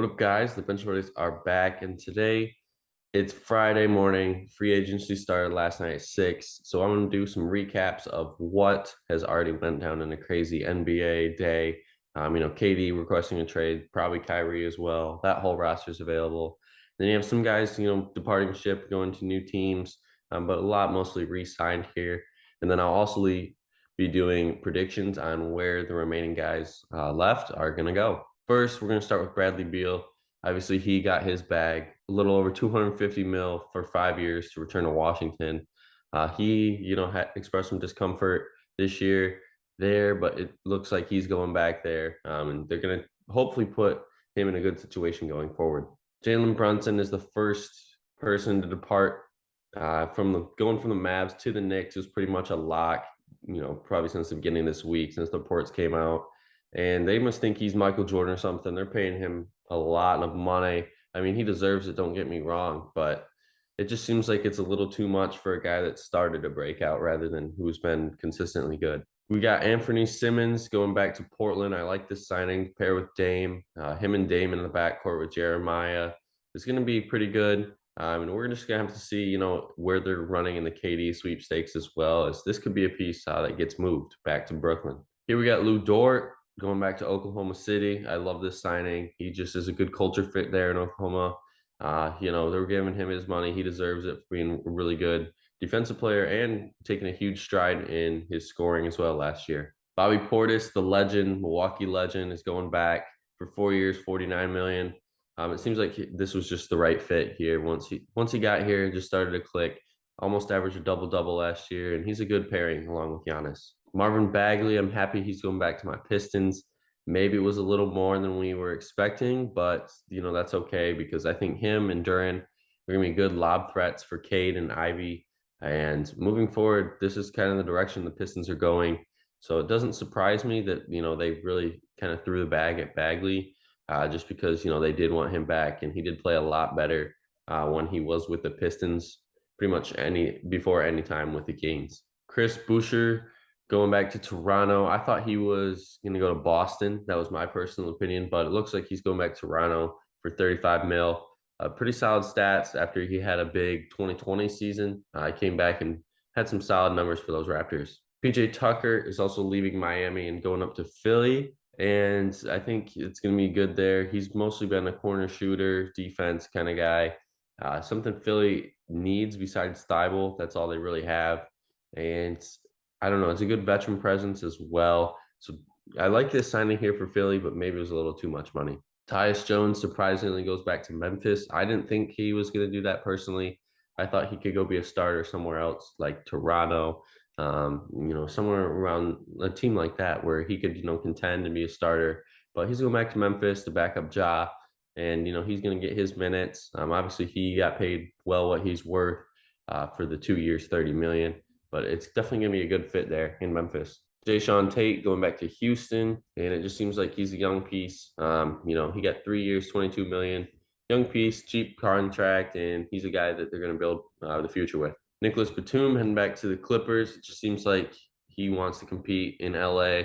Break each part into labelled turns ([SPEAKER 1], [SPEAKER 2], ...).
[SPEAKER 1] What up, guys? The Bench Buddies are back, and today it's Friday morning. Free agency started last night at 6, so I'm going to do some recaps of what has already went down in a crazy NBA day. KD requesting a trade, probably Kyrie as well. That whole roster is available. Then you have some guys, departing ship, going to new teams, but a lot mostly re-signed here. And then I'll also be doing predictions on where the remaining guys left are going to go. First, we're going to start with Bradley Beal. Obviously, he got his bag, a little over 250 mil for 5 years to return to Washington. He had expressed some discomfort this year there, but it looks like he's going back there, and they're going to hopefully put him in a good situation going forward. Jalen Brunson is the first person to depart going from the Mavs to the Knicks. Was pretty much a lock, probably since the beginning of this week, since the reports came out. And they must think he's Michael Jordan or something. They're paying him a lot of money. I mean, he deserves it, don't get me wrong, but it just seems like it's a little too much for a guy that started a breakout rather than who's been consistently good. We got Anthony Simmons going back to Portland. I like this signing, pair with Dame. Him and Dame in the backcourt with Jeremiah. It's going to be pretty good. And we're just going to have to see, where they're running in the KD sweepstakes as well, as this could be a piece that gets moved back to Brooklyn. Here we got Lou Dort going back to Oklahoma City. I love this signing. He just is a good culture fit there in Oklahoma. They're giving him his money. He deserves it for being a really good defensive player and taking a huge stride in his scoring as well last year. Bobby Portis, the legend, Milwaukee legend, is going back for 4 years, 49 million. It seems like this was just the right fit here. Once he got here, it just started to click. Almost averaged a double-double last year, and he's a good pairing along with Giannis. Marvin Bagley, I'm happy he's going back to my Pistons. Maybe it was a little more than we were expecting, but that's okay because I think him and Duran are going to be good lob threats for Cade and Ivy. And moving forward, this is kind of the direction the Pistons are going. So it doesn't surprise me that they really kind of threw the bag at Bagley, just because they did want him back, and he did play a lot better when he was with the Pistons, pretty much before any time with the Kings. Chris Boucher going back to Toronto. I thought he was going to go to Boston. That was my personal opinion, but it looks like he's going back to Toronto for 35 mil. Pretty solid stats after he had a big 2020 season. He came back and had some solid numbers for those Raptors. PJ Tucker is also leaving Miami and going up to Philly, and I think it's going to be good there. He's mostly been a corner shooter, defense kind of guy. Something Philly needs besides Thybulle. That's all they really have. And I don't know. It's a good veteran presence as well. So I like this signing here for Philly, but maybe it was a little too much money. Tyus Jones surprisingly goes back to Memphis. I didn't think he was going to do that personally. I thought he could go be a starter somewhere else, like Toronto, somewhere around a team like that where he could, contend and be a starter. But he's going back to Memphis to back up Ja, and he's going to get his minutes. Obviously, he got paid well what he's worth for the 2 years, 30 million. But it's definitely going to be a good fit there in Memphis. Jae'Sean Tate going back to Houston, and it just seems like he's a young piece. He got 3 years, 22 million. Young piece, cheap contract, and he's a guy that they're going to build the future with. Nicholas Batum heading back to the Clippers. It just seems like he wants to compete in LA.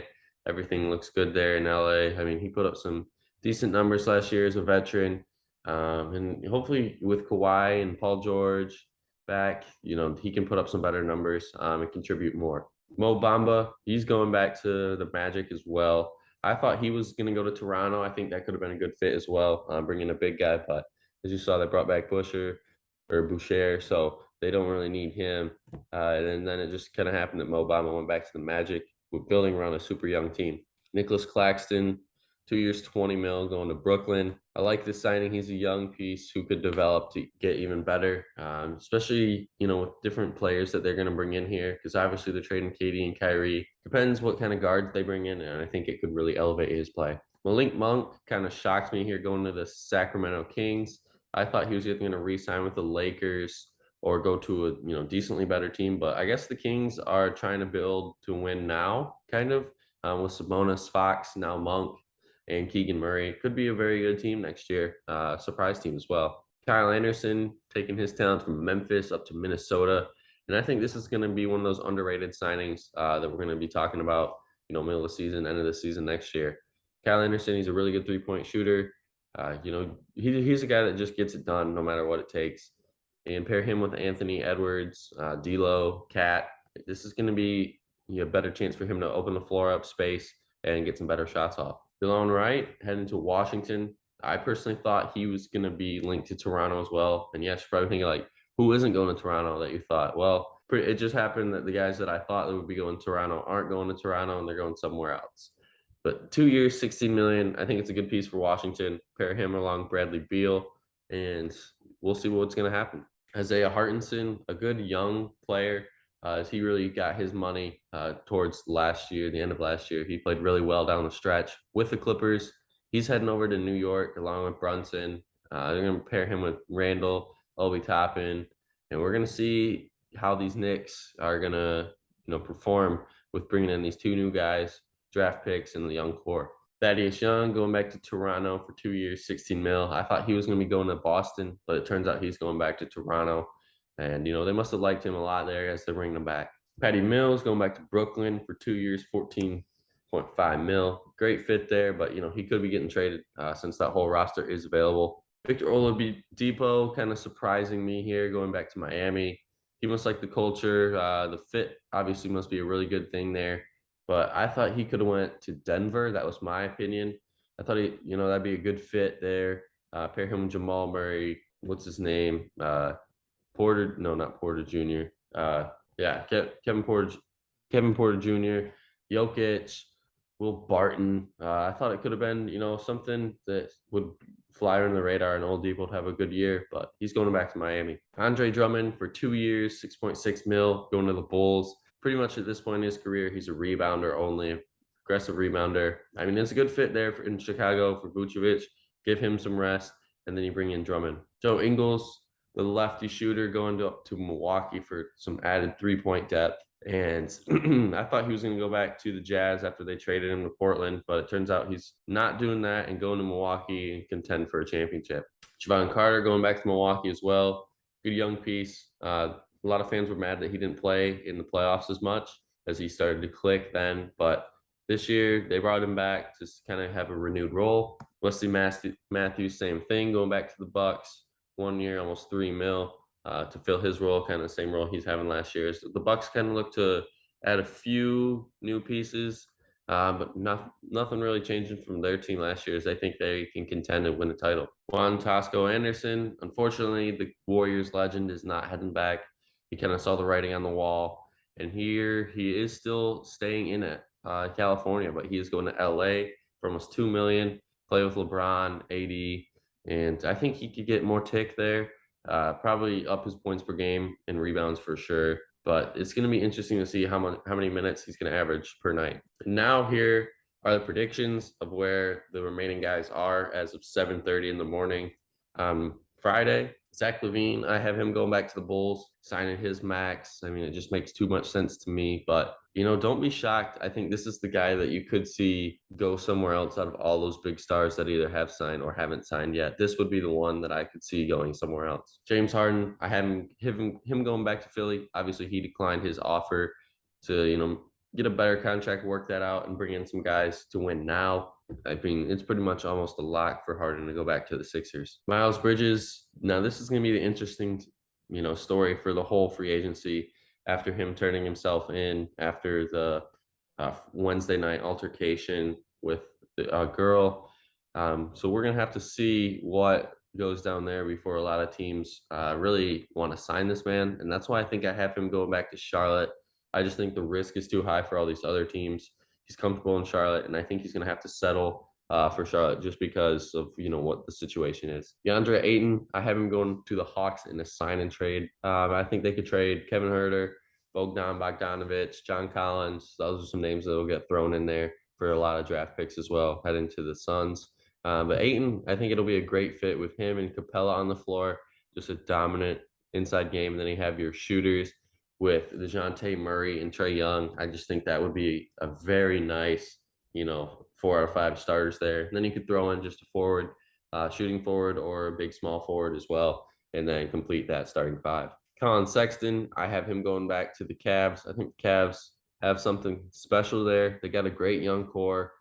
[SPEAKER 1] Everything looks good there in LA. I mean, he put up some decent numbers last year as a veteran. And hopefully with Kawhi and Paul George back, he can put up some better numbers and contribute more. Mo Bamba, he's going back to the Magic as well. I thought he was going to go to Toronto. I think that could have been a good fit as well, bringing a big guy. But as you saw, they brought back Boucher, so they don't really need him. And then it just kind of happened that Mo Bamba went back to the Magic with building around a super young team. Nicholas Claxton, 2 years, 20 mil, going to Brooklyn. I like this signing. He's a young piece who could develop to get even better, especially, with different players that they're going to bring in here, because obviously they're trading KD and Kyrie. Depends what kind of guards they bring in, and I think it could really elevate his play. Malik Monk kind of shocked me here going to the Sacramento Kings. I thought he was either going to re-sign with the Lakers or go to a decently better team, but I guess the Kings are trying to build to win now, kind of, with Sabonis, Fox, now Monk, and Keegan Murray. Could be a very good team next year. Surprise team as well. Kyle Anderson taking his talent from Memphis up to Minnesota. And I think this is going to be one of those underrated signings that we're going to be talking about, middle of the season, end of the season next year. Kyle Anderson, he's a really good three-point shooter. He's a guy that just gets it done no matter what it takes. And pair him with Anthony Edwards, D'Lo, Cat. This is going to be a better chance for him to open the floor up space and get some better shots off. Delon Wright heading to Washington. I personally thought he was going to be linked to Toronto as well. And yes, you're probably thinking like, who isn't going to Toronto that you thought? Well, it just happened that the guys that I thought that would be going to Toronto aren't going to Toronto and they're going somewhere else. But 2 years, 16 million. I think it's a good piece for Washington. Pair him along Bradley Beal, and we'll see what's going to happen. Isaiah Hartenson, a good young player. He really got his money towards last year, the end of last year. He played really well down the stretch with the Clippers. He's heading over to New York along with Brunson. They're going to pair him with Randall, Obi Toppin, and we're going to see how these Knicks are going to, perform with bringing in these two new guys, draft picks, and the young core. Thaddeus Young going back to Toronto for 2 years, 16 mil. I thought he was going to be going to Boston, but it turns out he's going back to Toronto. And, they must have liked him a lot there as they're bringing him back. Patty Mills going back to Brooklyn for 2 years, 14.5 mil. Great fit there, but, he could be getting traded since that whole roster is available. Victor Oladipo kind of surprising me here going back to Miami. He must like the culture. The fit obviously must be a really good thing there. But I thought he could have went to Denver. That was my opinion. I thought that'd be a good fit there. Pair him with Jamal Murray. What's his name? Porter? No, not Porter Jr. Yeah, Kevin Porter Jr. Jokic, Will Barton. I thought it could have been something that would fly under the radar and Oladipo would have a good year, but he's going back to Miami. Andre Drummond for 2 years, 6.6 mil, going to the Bulls. Pretty much at this point in his career, he's a rebounder only, aggressive rebounder. I mean, it's a good fit there in Chicago for Vucevic. Give him some rest, and then you bring in Drummond. Joe Ingles, the lefty shooter, going to Milwaukee for some added 3-point depth. And I thought he was going to go back to the Jazz after they traded him to Portland, but it turns out he's not doing that and going to Milwaukee and contend for a championship. Jevon Carter going back to Milwaukee as well. Good young piece. A lot of fans were mad that he didn't play in the playoffs as much as he started to click then, but this year they brought him back to kind of have a renewed role. Wesley Matthews, same thing, going back to the Bucks. 1 year, almost 3 mil. To fill his role, kind of the same role he's having last year. So the Bucks kind of look to add a few new pieces, but nothing really changing from their team last year. As I think they can contend and win the title. Juan Tosco Anderson, unfortunately, the Warriors legend is not heading back. He kind of saw the writing on the wall, and here he is still staying in it, California, but he is going to LA for almost $2 million. Play with LeBron, AD, and I think he could get more tick there. Probably up his points per game and rebounds for sure. But it's going to be interesting to see how many minutes he's going to average per night. And now here are the predictions of where the remaining guys are as of 7:30 in the morning. Friday, Zach LaVine, I have him going back to the Bulls, signing his max. I mean, it just makes too much sense to me. But, don't be shocked. I think this is the guy that you could see go somewhere else out of all those big stars that either have signed or haven't signed yet. This would be the one that I could see going somewhere else. James Harden, I had him going back to Philly. Obviously, he declined his offer to, get a better contract, work that out, and bring in some guys to win now. I mean, it's pretty much almost a lock for Harden to go back to the Sixers. Miles Bridges, now this is going to be the interesting, story for the whole free agency after him turning himself in after the Wednesday night altercation with the girl. So we're going to have to see what goes down there before a lot of teams really want to sign this man. And that's why I think I have him going back to Charlotte. I just think the risk is too high for all these other teams. He's comfortable in Charlotte, and I think he's going to have to settle for Charlotte just because of what the situation is. DeAndre Ayton, I have him going to the Hawks in a sign and trade. I think they could trade Kevin Huerter, Bogdan Bogdanovic, John Collins. Those are some names that will get thrown in there for a lot of draft picks as well, heading to the Suns. But Ayton, I think it'll be a great fit with him and Capella on the floor. Just a dominant inside game. And then you have your shooters with DeJounte Murray and Trae Young. I just think that would be a very nice, 4 out of 5 starters there. And then you could throw in just a forward, shooting forward, or a big small forward as well, and then complete that starting 5. Colin Sexton, I have him going back to the Cavs. I think the Cavs have something special there. They got a great young core.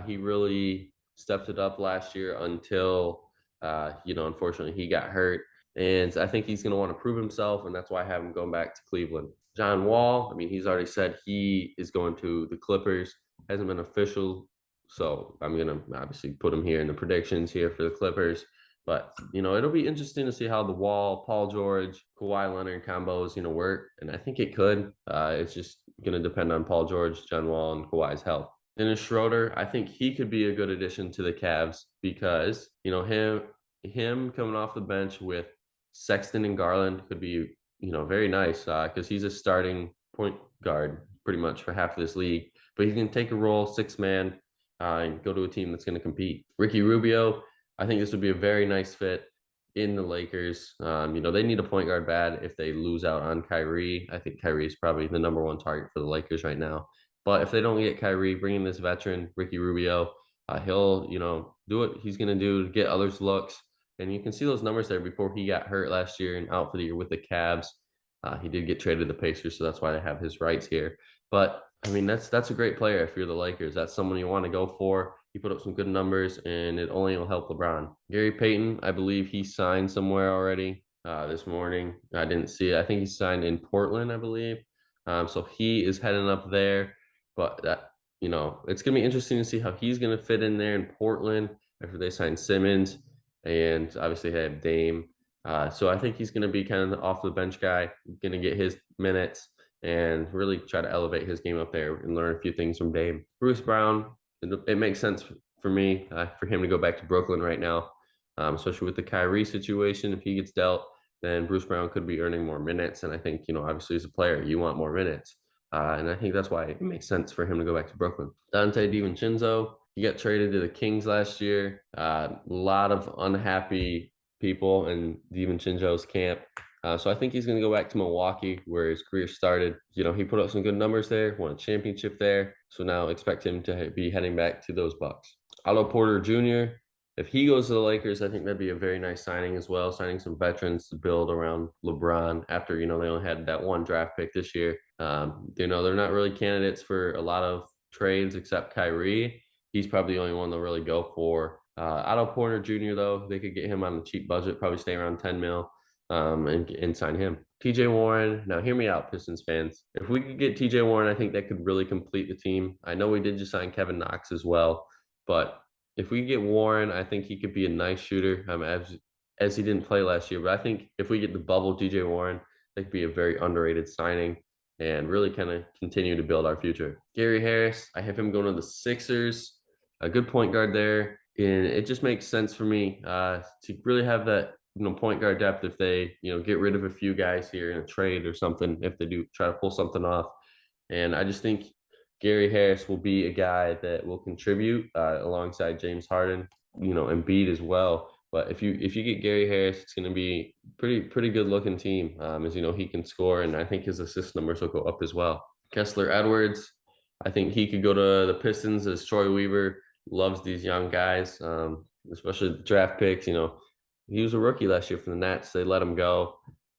[SPEAKER 1] He really stepped it up last year until, unfortunately he got hurt. And I think he's going to want to prove himself, and that's why I have him going back to Cleveland. John Wall, I mean, he's already said he is going to the Clippers. Hasn't been official, so I'm going to obviously put him here in the predictions here for the Clippers. But it'll be interesting to see how the Wall, Paul George, Kawhi Leonard combos work, and I think it could. It's just going to depend on Paul George, John Wall, and Kawhi's health. Dennis Schroeder, I think he could be a good addition to the Cavs because him coming off the bench with Sexton and Garland could be very nice because he's a starting point guard pretty much for half of this league, but he can take a role, six man, and go to a team that's going to compete. Ricky Rubio, I think this would be a very nice fit in the Lakers. They need a point guard bad if they lose out on Kyrie. I think Kyrie is probably the number one target for the Lakers right now. But if they don't get Kyrie, bringing this veteran, Ricky Rubio, he'll, do what he's going to do to get others looks. And you can see those numbers there before he got hurt last year and out for the year with the Cavs. He did get traded to the Pacers, so that's why I have his rights here. But I mean, that's a great player if you're the Lakers. That's someone you want to go for. He put up some good numbers, and it only will help LeBron. Gary Payton, I believe he signed somewhere already this morning. I didn't see it. I think he signed in Portland, I believe. So he is heading up there. But it's gonna be interesting to see how he's gonna fit in there in Portland after they sign Simmons, and obviously they have Dame. So I think he's gonna be kind of off the bench guy, gonna get his minutes and really try to elevate his game up there and learn a few things from Dame. Bruce Brown, it makes sense for me for him to go back to Brooklyn right now, especially with the Kyrie situation. If he gets dealt, then Bruce Brown could be earning more minutes. And I think, obviously as a player, you want more minutes. And I think that's why it makes sense for him to go back to Brooklyn. Dante DiVincenzo, he got traded to the Kings last year. A lot of unhappy people in DiVincenzo's camp. So I think he's going to go back to Milwaukee where his career started. He put up some good numbers there, won a championship there. So now expect him to be heading back to those Bucks. Otto Porter Jr., if he goes to the Lakers, I think that'd be a very nice signing as well, signing some veterans to build around LeBron after, they only had that one draft pick this year. They're not really candidates for a lot of trades except Kyrie. He's probably the only one they'll really go for. Otto Porter Jr., though, they could get him on a cheap budget, probably stay around 10 mil and sign him. TJ Warren, now hear me out, Pistons fans. If we could get TJ Warren, I think that could really complete the team. I know we did just sign Kevin Knox as well, but if we get Warren, I think he could be a nice shooter as he didn't play last year. But I think if we get the bubble TJ Warren, that could be a very underrated signing and really kind of continue to build our future. Gary Harris, I have him going to the Sixers, a good point guard there. And it just makes sense for me to really have that point guard depth if they get rid of a few guys here in a trade or something, if they do try to pull something off. And I just think Gary Harris will be a guy that will contribute alongside James Harden, Embiid as well. But if you get Gary Harris, it's going to be pretty good looking team. As he can score, and I think his assist numbers will go up as well. Kessler Edwards, I think he could go to the Pistons as Troy Weaver loves these young guys, especially the draft picks. He was a rookie last year for the Nets. They let him go,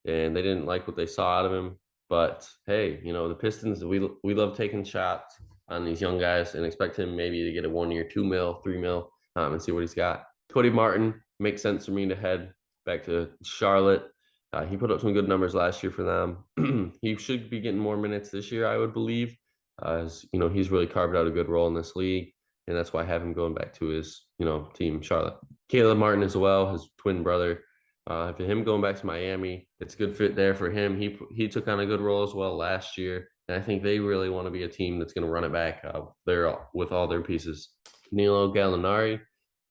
[SPEAKER 1] and they didn't like what they saw out of him. But hey, the Pistons, we love taking shots on these young guys and expect him maybe to get a 1 year, 2 mil, 3 mil, and see what he's got. Cody Martin makes sense for me to head back to Charlotte. He put up some good numbers last year for them. He should be getting more minutes this year, I would believe. As he's really carved out a good role in this league, and that's why I have him going back to his team Charlotte. Caleb Martin as well, his twin brother. For him going back to Miami, it's a good fit there for him. He took on a good role as well last year, and I think they really want to be a team that's going to run it back there with all their pieces. Danilo Gallinari,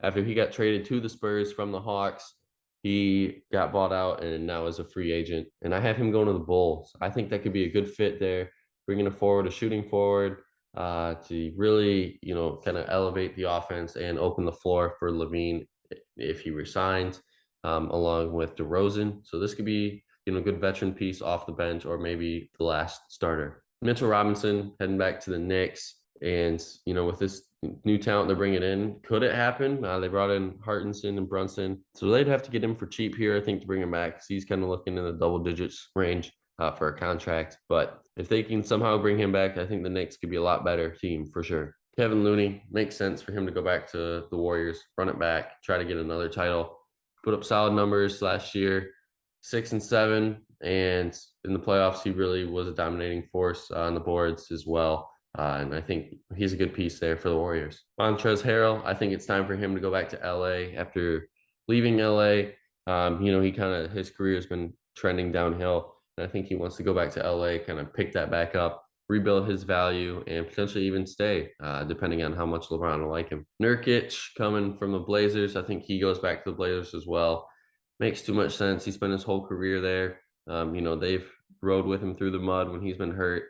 [SPEAKER 1] after he got traded to the Spurs from the Hawks, he got bought out and now is a free agent. And I have him going to the Bulls. I think that could be a good fit there, bringing a shooting forward to really, kind of elevate the offense and open the floor for LaVine if he resigns, along with DeRozan. So this could be, a good veteran piece off the bench or maybe the last starter. Mitchell Robinson heading back to the Knicks. And, with this new talent they're bringing in, could it happen? They brought in Hartenson and Brunson. So they'd have to get him for cheap here, I think, to bring him back because he's kind of looking in the double digits range for a contract. But if they can somehow bring him back, I think the Knicks could be a lot better team for sure. Kevin Looney, makes sense for him to go back to the Warriors, run it back, try to get another title. Put up solid numbers last year, 6 and 7, and in the playoffs he really was a dominating force on the boards as well. And I think he's a good piece there for the Warriors. Montrezl Harrell, I think it's time for him to go back to LA after leaving LA. He kind of his career has been trending downhill, and I think he wants to go back to LA, kind of pick that back up, rebuild his value, and potentially even stay, depending on how much LeBron will like him. Nurkic coming from the Blazers, I think he goes back to the Blazers as well. Makes too much sense. He spent his whole career there. They've rode with him through the mud when he's been hurt,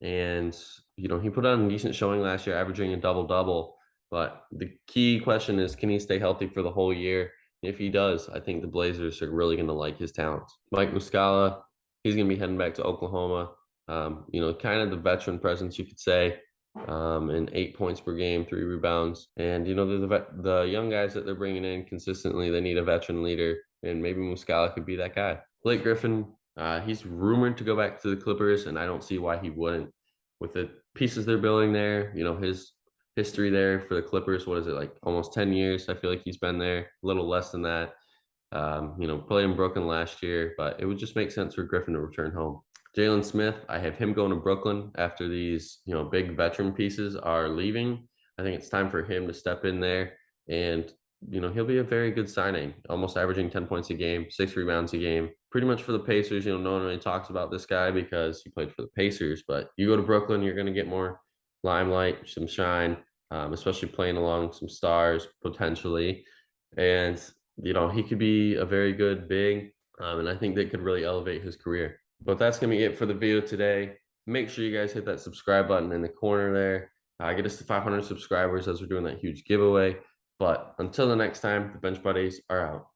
[SPEAKER 1] and he put on a decent showing last year, averaging a double double. But the key question is, can he stay healthy for the whole year? If he does, I think the Blazers are really going to like his talents. Mike Muscala, he's going to be heading back to Oklahoma. Kind of the veteran presence, you could say, and 8 points per game, 3 rebounds. And, the young guys that they're bringing in consistently, they need a veteran leader, and maybe Muscala could be that guy. Blake Griffin, he's rumored to go back to the Clippers, and I don't see why he wouldn't. With the pieces they're building there, his history there for the Clippers, what is it, like almost 10 years? I feel like he's been there, a little less than that. Played in Brooklyn last year, but it would just make sense for Griffin to return home. Jalen Smith, I have him going to Brooklyn after these, big veteran pieces are leaving. I think it's time for him to step in there, and, he'll be a very good signing, almost averaging 10 points a game, 6 rebounds a game. Pretty much for the Pacers, no one really talks about this guy because he played for the Pacers, but you go to Brooklyn, you're going to get more limelight, some shine, especially playing along some stars potentially. And, he could be a very good big, and I think that could really elevate his career. But that's going to be it for the video today. Make sure you guys hit that subscribe button in the corner there. Get us to 500 subscribers as we're doing that huge giveaway. But until the next time, the Bench Buddies are out.